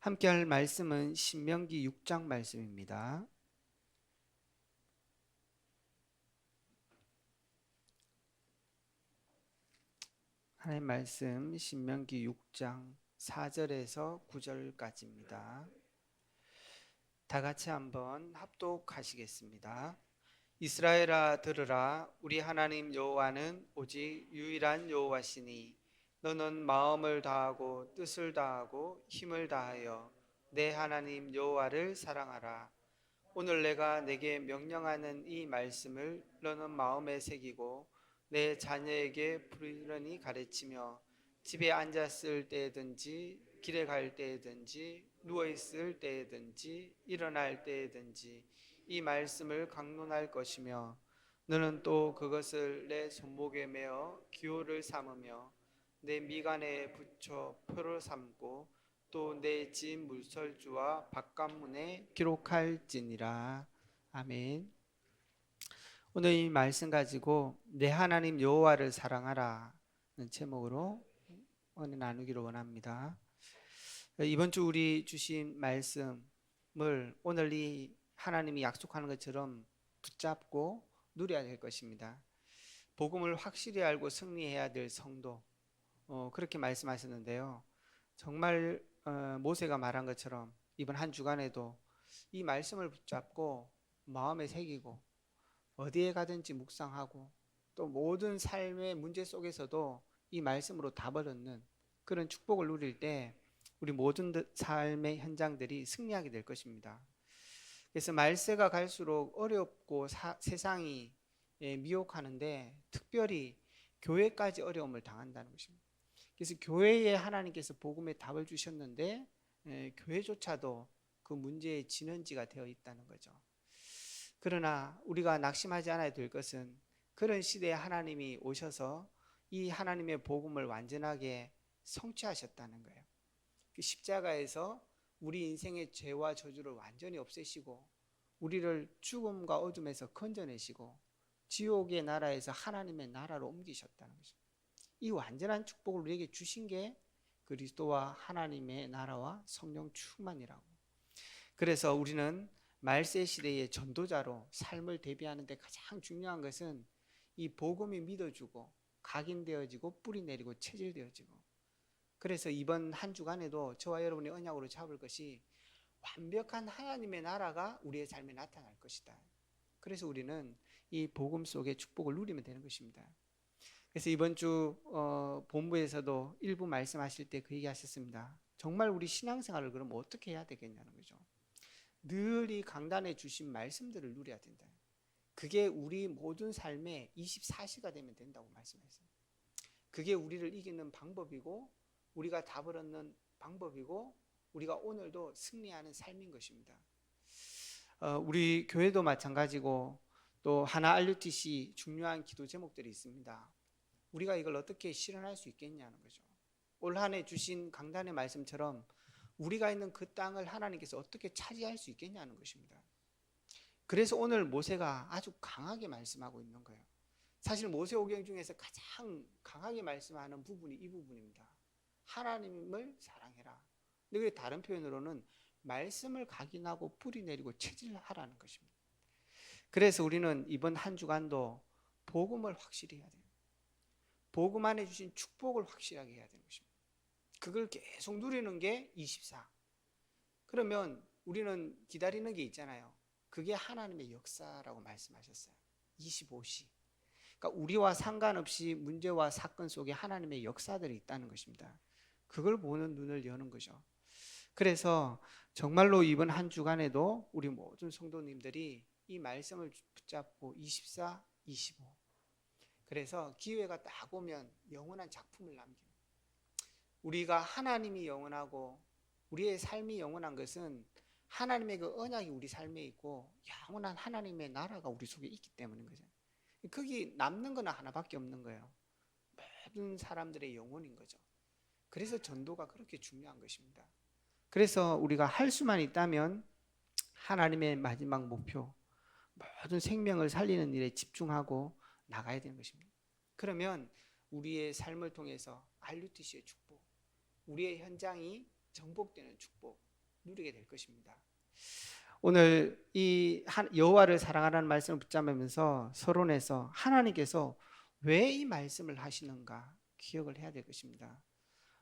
함께 할 말씀은 신명기 6장 말씀입니다. 하나님 말씀 신명기 6장 4절에서 9절까지입니다. 다 같이 한번 합독하시겠습니다. 이스라엘아 들으라. 우리 하나님 여호와는 오직 유일한 여호와시니 너는 마음을 다하고 뜻을 다하고 힘을 다하여 내 하나님 여호와를 사랑하라. 오늘 내가 내게 명령하는 이 말씀을 너는 마음에 새기고 내 자녀에게 부지런히 가르치며 집에 앉았을 때든지 길에 갈 때든지 누워있을 때든지 일어날 때든지 이 말씀을 강론할 것이며 너는 또 그것을 내 손목에 메어 기호를 삼으며 내 미간에 붙여 표를 삼고 또 내 집 물설주와 바깥문에 기록할지니라. 아멘. 오늘 이 말씀 가지고 내 하나님 여호와를 사랑하라는 제목으로 오늘 나누기를 원합니다. 이번 주 우리 주신 말씀을 오늘 이 하나님이 약속하는 것처럼 붙잡고 누려야 될 것입니다. 복음을 확실히 알고 승리해야 될 성도, 그렇게 말씀하셨는데요. 정말 모세가 말한 것처럼 이번 한 주간에도 이 말씀을 붙잡고 마음에 새기고 어디에 가든지 묵상하고 또 모든 삶의 문제 속에서도 이 말씀으로 답을 얻는 그런 축복을 누릴 때 우리 모든 삶의 현장들이 승리하게 될 것입니다. 그래서 말세가 갈수록 어렵고 세상이 미혹하는데 특별히 교회까지 어려움을 당한다는 것입니다. 그래서 교회에 하나님께서 복음의 답을 주셨는데 교회조차도 그 문제의 진원지가 되어 있다는 거죠. 그러나 우리가 낙심하지 않아야 될 것은 그런 시대에 하나님이 오셔서 이 하나님의 복음을 완전하게 성취하셨다는 거예요. 그 십자가에서 우리 인생의 죄와 저주를 완전히 없애시고 우리를 죽음과 어둠에서 건져내시고 지옥의 나라에서 하나님의 나라로 옮기셨다는 것입니다. 이 완전한 축복을 우리에게 주신 게 그리스도와 하나님의 나라와 성령 충만이라고. 그래서 우리는 말세 시대의 전도자로 삶을 대비하는 데 가장 중요한 것은 이 복음이 믿어주고 각인되어지고 뿌리 내리고 체질되어지고, 그래서 이번 한 주간에도 저와 여러분의 언약으로 잡을 것이 완벽한 하나님의 나라가 우리의 삶에 나타날 것이다. 그래서 우리는 이 복음 속의 축복을 누리면 되는 것입니다. 그래서 이번 주 본부에서도 일부 말씀하실 때 그 얘기 하셨습니다. 정말 우리 신앙생활을 그럼 어떻게 해야 되겠냐는 거죠. 늘 이 강단에 주신 말씀들을 누려야 된다. 그게 우리 모든 삶의 24시가 되면 된다고 말씀하셨어요. 그게 우리를 이기는 방법이고 우리가 답을 얻는 방법이고 우리가 오늘도 승리하는 삶인 것입니다. 우리 교회도 마찬가지고 또 하나 RUTC 중요한 기도 제목들이 있습니다. 우리가 이걸 어떻게 실현할 수 있겠냐는 거죠. 올 한 해 주신 강단의 말씀처럼 우리가 있는 그 땅을 하나님께서 어떻게 차지할 수 있겠냐는 것입니다. 그래서 오늘 모세가 아주 강하게 말씀하고 있는 거예요. 사실 모세오경 중에서 가장 강하게 말씀하는 부분이 이 부분입니다. 하나님을 사랑해라. 근데 다른 표현으로는 말씀을 각인하고 뿌리 내리고 체질하라는 것입니다. 그래서 우리는 이번 한 주간도 복음을 확실히 해야 돼요. 복음 안에 주신 축복을 확실하게 해야 되는 것입니다. 그걸 계속 누리는 게 24. 그러면 우리는 기다리는 게 있잖아요. 그게 하나님의 역사라고 말씀하셨어요. 25시. 그러니까 우리와 상관없이 문제와 사건 속에 하나님의 역사들이 있다는 것입니다. 그걸 보는 눈을 여는 거죠. 그래서 정말로 이번 한 주간에도 우리 모든 성도님들이 이 말씀을 붙잡고 24, 25. 그래서 기회가 딱 오면 영원한 작품을 남기는. 우리가 하나님이 영원하고 우리의 삶이 영원한 것은 하나님의 그 언약이 우리 삶에 있고 영원한 하나님의 나라가 우리 속에 있기 때문인 거죠. 거기 남는 건 하나밖에 없는 거예요. 모든 사람들의 영혼인 거죠. 그래서 전도가 그렇게 중요한 것입니다. 그래서 우리가 할 수만 있다면 하나님의 마지막 목표, 모든 생명을 살리는 일에 집중하고 나가야 되는 것입니다. 그러면 우리의 삶을 통해서 RUTC의 축복, 우리의 현장이 정복되는 축복, 누리게 될 것입니다. 오늘 이 여호와를 사랑하라는 말씀을 붙잡으면서 서론에서 하나님께서 왜 이 말씀을 하시는가 기억을 해야 될 것입니다.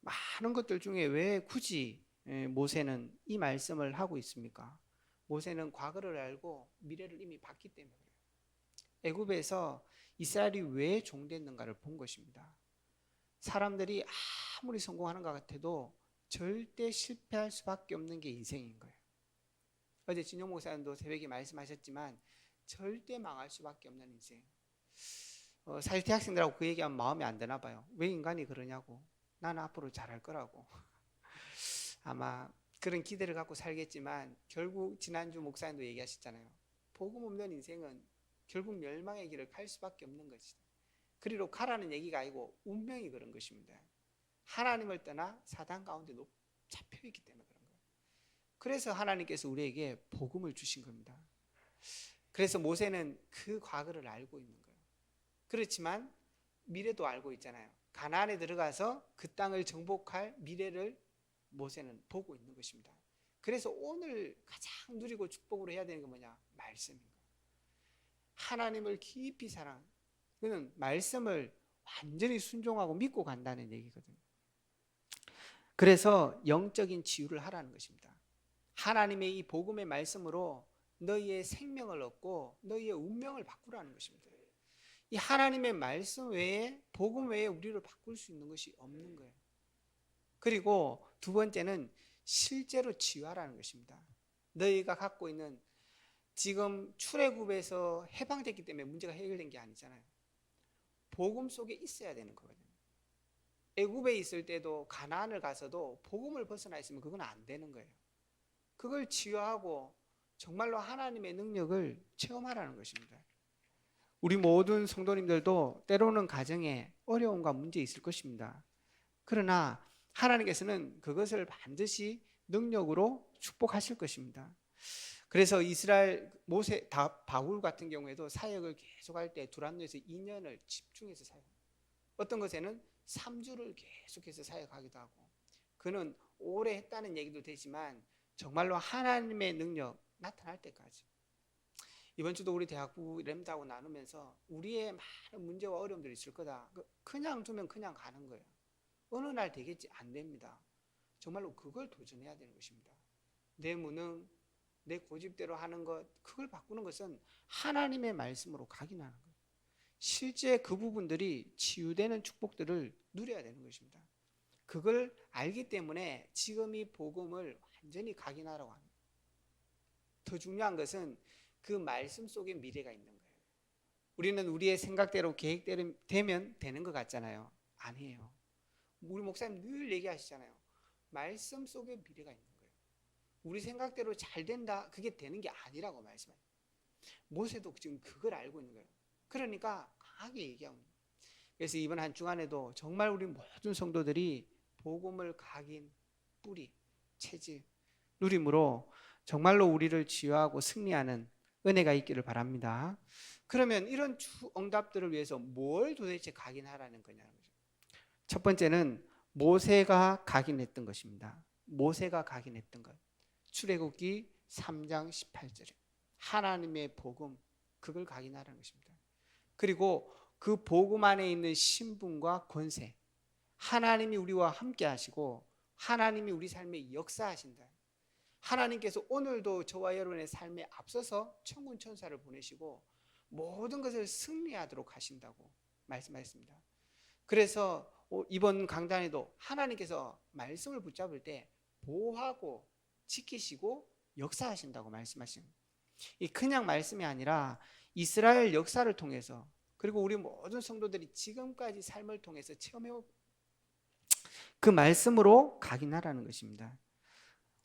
많은 것들 중에 왜 굳이 모세는 이 말씀을 하고 있습니까? 모세는 과거를 알고 미래를 이미 봤기 때문에 그래요. 애굽에서 이스라엘이 왜 종됐는가를 본 것입니다. 사람들이 아무리 성공하는 것 같아도 절대 실패할 수밖에 없는 게 인생인 거예요. 어제 진영 목사님도 새벽에 말씀하셨지만 절대 망할 수밖에 없는 인생. 사실 대학생들하고 그 얘기하면 마음에 안 드나 봐요. 왜 인간이 그러냐고. 나는 앞으로 잘할 거라고. 아마 그런 기대를 갖고 살겠지만 결국 지난주 목사님도 얘기하셨잖아요. 복음 없는 인생은 결국 멸망의 길을 갈 수밖에 없는 것이다. 그리로 가라는 얘기가 아니고 운명이 그런 것입니다. 하나님을 떠나 사단 가운데 잡혀있기 때문에 그런 거예요. 그래서 하나님께서 우리에게 복음을 주신 겁니다. 그래서 모세는 그 과거를 알고 있는 거예요. 그렇지만 미래도 알고 있잖아요. 가나안에 들어가서 그 땅을 정복할 미래를 모세는 보고 있는 것입니다. 그래서 오늘 가장 누리고 축복으로 해야 되는 게 뭐냐? 말씀인 거예요. 하나님을 깊이 사랑. 그는 말씀을 완전히 순종하고 믿고 간다는 얘기거든요. 그래서 영적인 치유를 하라는 것입니다. 하나님의 이 복음의 말씀으로 너희의 생명을 얻고 너희의 운명을 바꾸라는 것입니다. 이 하나님의 말씀 외에 복음 외에 우리를 바꿀 수 있는 것이 없는 거예요. 그리고 두 번째는 실제로 치유하라는 것입니다. 너희가 갖고 있는 지금 출애굽에서 해방됐기 때문에 문제가 해결된 게 아니잖아요. 복음 속에 있어야 되는 거거든요. 애굽에 있을 때도 가나안을 가서도 복음을 벗어나 있으면 그건 안 되는 거예요. 그걸 치유하고 정말로 하나님의 능력을 체험하라는 것입니다. 우리 모든 성도님들도 때로는 가정에 어려움과 문제 있을 것입니다. 그러나 하나님께서는 그것을 반드시 능력으로 축복하실 것입니다. 그래서 이스라엘 모세 바울 같은 경우에도 사역을 계속할 때 두란노에서 2년을 집중해서 사역합니다. 어떤 것에는 3주를 계속해서 사역하기도 하고, 그는 오래 했다는 얘기도 되지만 정말로 하나님의 능력 나타날 때까지. 이번 주도 우리 대학부 렘드하고 나누면서 우리의 많은 문제와 어려움들이 있을 거다. 그냥 두면 그냥 가는 거예요. 어느 날 되겠지? 안 됩니다. 정말로 그걸 도전해야 되는 것입니다. 내 무능, 내 고집대로 하는 것, 그걸 바꾸는 것은 하나님의 말씀으로 각인하는 거예요. 실제 그 부분들이 치유되는 축복들을 누려야 되는 것입니다. 그걸 알기 때문에 지금 이 복음을 완전히 각인하라고 합니다. 더 중요한 것은 그 말씀 속에 미래가 있는 거예요. 우리는 우리의 생각대로 계획대로 되면 되는 것 같잖아요. 아니에요. 우리 목사님 늘 얘기하시잖아요. 말씀 속에 미래가 있는 거예요. 우리 생각대로 잘 된다, 그게 되는 게 아니라고 말씀해요. 모세도 지금 그걸 알고 있는 거예요. 그러니까 강하게 얘기하고 있는 거예요. 그래서 이번 한 주간에도 정말 우리 모든 성도들이 복음을 각인, 뿌리, 체질, 누림으로 정말로 우리를 치유하고 승리하는 은혜가 있기를 바랍니다. 그러면 이런 응답들을 위해서 뭘 도대체 각인하라는 거냐는 거죠. 첫 번째는 모세가 각인했던 것입니다. 모세가 각인했던 것. 출애굽기 3장 18절에 하나님의 복음, 그걸 각인하라는 것입니다. 그리고 그 복음 안에 있는 신분과 권세, 하나님이 우리와 함께 하시고 하나님이 우리 삶에 역사하신다. 하나님께서 오늘도 저와 여러분의 삶에 앞서서 천군 천사를 보내시고 모든 것을 승리하도록 하신다고 말씀하셨습니다. 그래서 이번 강단에도 하나님께서 말씀을 붙잡을 때 보호하고 지키시고 역사하신다고 말씀하십니다. 이 그냥 말씀이 아니라 이스라엘 역사를 통해서, 그리고 우리 모든 성도들이 지금까지 삶을 통해서 체험해오고 그 말씀으로 각인하라는 것입니다.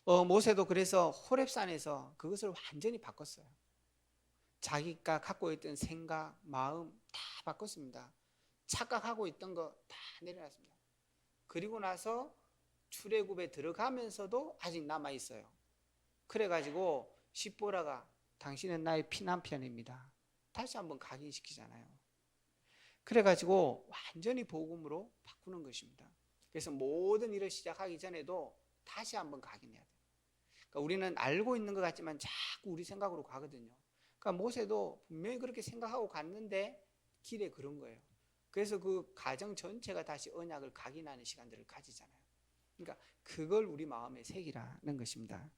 모세도 그래서 호렙산에서 그것을 완전히 바꿨어요. 자기가 갖고 있던 생각, 마음 다 바꿨습니다. 착각하고 있던 거 다 내려놨습니다. 그리고 나서 출애굽에 들어가면서도 아직 남아 있어요. 그래가지고 십보라가 당신은 나의 피난편입니다. 다시 한번 각인시키잖아요. 그래가지고 완전히 복음으로 바꾸는 것입니다. 그래서 모든 일을 시작하기 전에도 다시 한번 각인해야 돼요. 그러니까 우리는 알고 있는 것 같지만 자꾸 우리 생각으로 가거든요. 그러니까 모세도 분명히 그렇게 생각하고 갔는데 길에 그런 거예요. 그래서 그 가정 전체가 다시 언약을 각인하는 시간들을 가지잖아요. 그러니까 그걸 우리 마음에 새기라는 것입니다.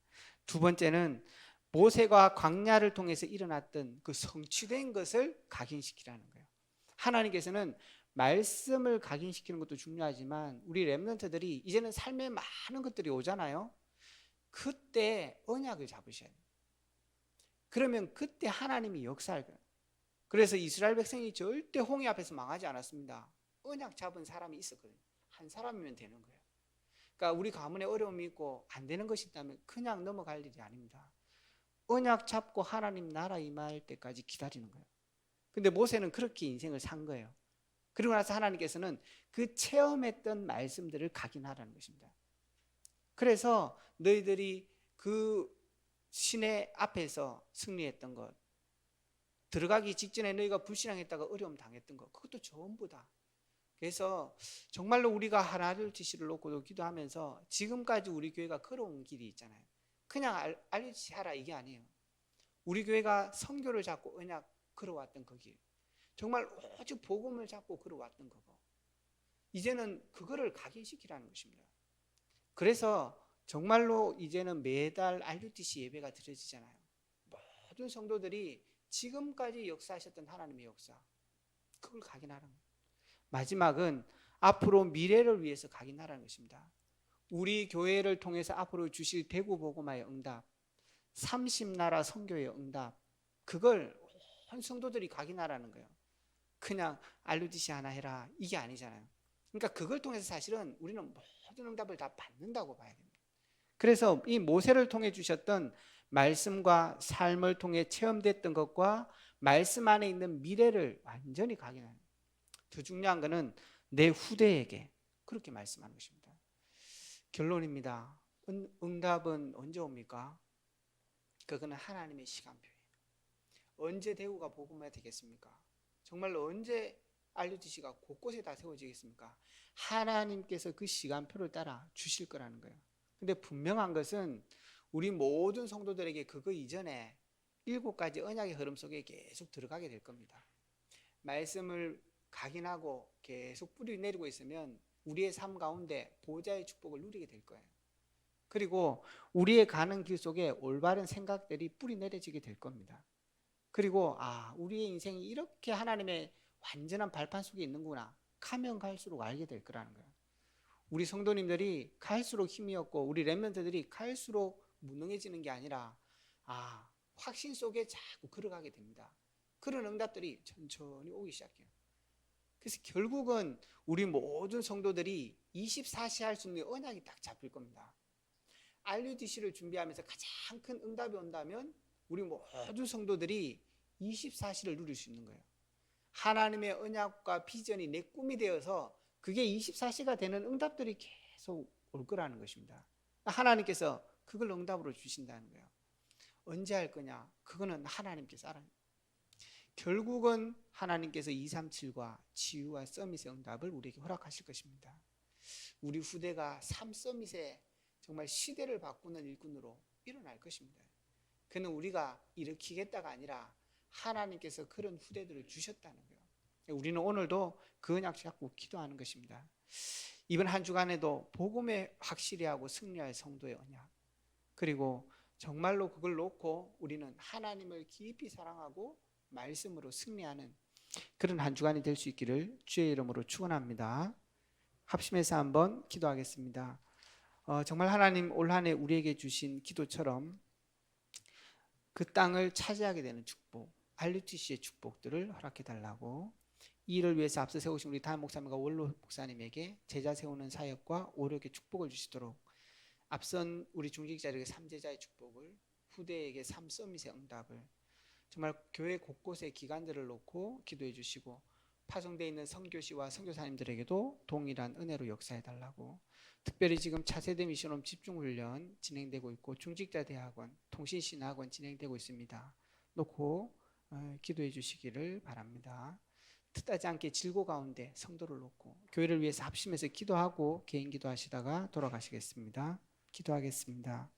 두 번째는 모세가 광야를 통해서 일어났던 그 성취된 것을 각인시키라는 거예요. 하나님께서는 말씀을 각인시키는 것도 중요하지만 우리 렘넌트들이 이제는 삶에 많은 것들이 오잖아요. 그때 언약을 잡으셔야 돼요. 그러면 그때 하나님이 역사할 거예요. 그래서 이스라엘 백성이 절대 홍해 앞에서 망하지 않았습니다. 언약 잡은 사람이 있었거든요. 한 사람이면 되는 거예요. 그러니까 우리 가문에 어려움이 있고 안 되는 것이 있다면 그냥 넘어갈 일이 아닙니다. 언약 잡고 하나님 나라 임할 때까지 기다리는 거예요. 근데 모세는 그렇게 인생을 산 거예요. 그리고 나서 하나님께서는 그 체험했던 말씀들을 각인하라는 것입니다. 그래서 너희들이 그 시내 앞에서 승리했던 것, 들어가기 직전에 너희가 불신앙했다가 어려움 당했던 것, 그것도 전부 다. 그래서 정말로 우리가 하나둘 지시를 놓고도 기도하면서 지금까지 우리 교회가 걸어온 길이 있잖아요. 그냥 알리지 하라 이게 아니에요. 우리 교회가 선교를 잡고 언약 걸어왔던 그 길, 정말 오직 복음을 잡고 걸어왔던 거고, 이제는 그거를 각인시키라는 것입니다. 그래서 정말로 이제는 매달 RUTC 예배가 드려지잖아요. 모든 성도들이 지금까지 역사하셨던 하나님의 역사, 그걸 각인하라는 거예요. 마지막은 앞으로 미래를 위해서 각인하라는 것입니다. 우리 교회를 통해서 앞으로 주실 대구 복음화의 응답, 30나라 선교의 응답, 그걸 온 성도들이 각인하라는 거예요. 그냥 RUTC 하나 해라 이게 아니잖아요. 그러니까 그걸 통해서 사실은 우리는 모든 응답을 다 받는다고 봐야 됩니다. 그래서 이 모세를 통해 주셨던 말씀과 삶을 통해 체험됐던 것과 말씀 안에 있는 미래를 완전히 각인하는, 더 중요한 것은 내 후대에게 그렇게 말씀하는 것입니다. 결론입니다. 응답은 언제 옵니까? 그거는 하나님의 시간표예요. 언제 대구가 복음화 되겠습니까? 정말로 언제 RUTC가 곳곳에 다 세워지겠습니까? 하나님께서 그 시간표를 따라 주실 거라는 거예요. 근데 분명한 것은 우리 모든 성도들에게 그거 이전에 7가지 언약의 흐름 속에 계속 들어가게 될 겁니다. 말씀을 각인하고 계속 뿌리 내리고 있으면 우리의 삶 가운데 보좌의 축복을 누리게 될 거예요. 그리고 우리의 가는 길 속에 올바른 생각들이 뿌리 내려지게 될 겁니다. 그리고 우리의 인생이 이렇게 하나님의 완전한 발판 속에 있는구나, 가면 갈수록 알게 될 거라는 거예요. 우리 성도님들이 갈수록 힘이 없고 우리 렘넌트들이 갈수록 무능해지는 게 아니라 확신 속에 자꾸 걸어가게 됩니다. 그런 응답들이 천천히 오기 시작해요. 그래서 결국은 우리 모든 성도들이 24시 할 수 있는 언약이 딱 잡힐 겁니다. RUTC를 준비하면서 가장 큰 응답이 온다면 우리 모든 성도들이 24시를 누릴 수 있는 거예요. 하나님의 언약과 비전이 내 꿈이 되어서 그게 24시가 되는 응답들이 계속 올 거라는 것입니다. 하나님께서 그걸 응답으로 주신다는 거예요. 언제 할 거냐? 그거는 하나님께서 알아요. 결국은 하나님께서 237과 치유와 서밋의 응답을 우리에게 허락하실 것입니다. 우리 후대가 3서밋의 정말 시대를 바꾸는 일꾼으로 일어날 것입니다. 그는 우리가 일으키겠다가 아니라 하나님께서 그런 후대들을 주셨다는 거예요. 우리는 오늘도 그 언약 잡고 기도하는 것입니다. 이번 한 주간에도 복음에 확실히 하고 승리할 성도의 언약, 그리고 정말로 그걸 놓고 우리는 하나님을 깊이 사랑하고 말씀으로 승리하는 그런 한 주간이 될 수 있기를 주의 이름으로 축원합니다. 합심해서 한번 기도하겠습니다. 정말 하나님 올 한 해 우리에게 주신 기도처럼 그 땅을 차지하게 되는 축복, RUTC의 축복들을 허락해 달라고, 이 일을 위해서 앞서 세우신 우리 담임 목사님과 원로 목사님에게 제자 세우는 사역과 오력의 축복을 주시도록, 앞선 우리 중직자들에게 3제자의 축복을, 후대에게 3서밋의 응답을, 정말 교회 곳곳의 기관들을 놓고 기도해 주시고 파송되어 있는 선교시와 선교사님들에게도 동일한 은혜로 역사해 달라고, 특별히 지금 차세대 미션홈 집중훈련 진행되고 있고 중직자 대학원, 통신신학원 진행되고 있습니다. 놓고 기도해 주시기를 바랍니다. 뜻하지 않게 질고 가운데 성도를 놓고 교회를 위해서 합심해서 기도하고 개인 기도하시다가 돌아가시겠습니다. 기도하겠습니다.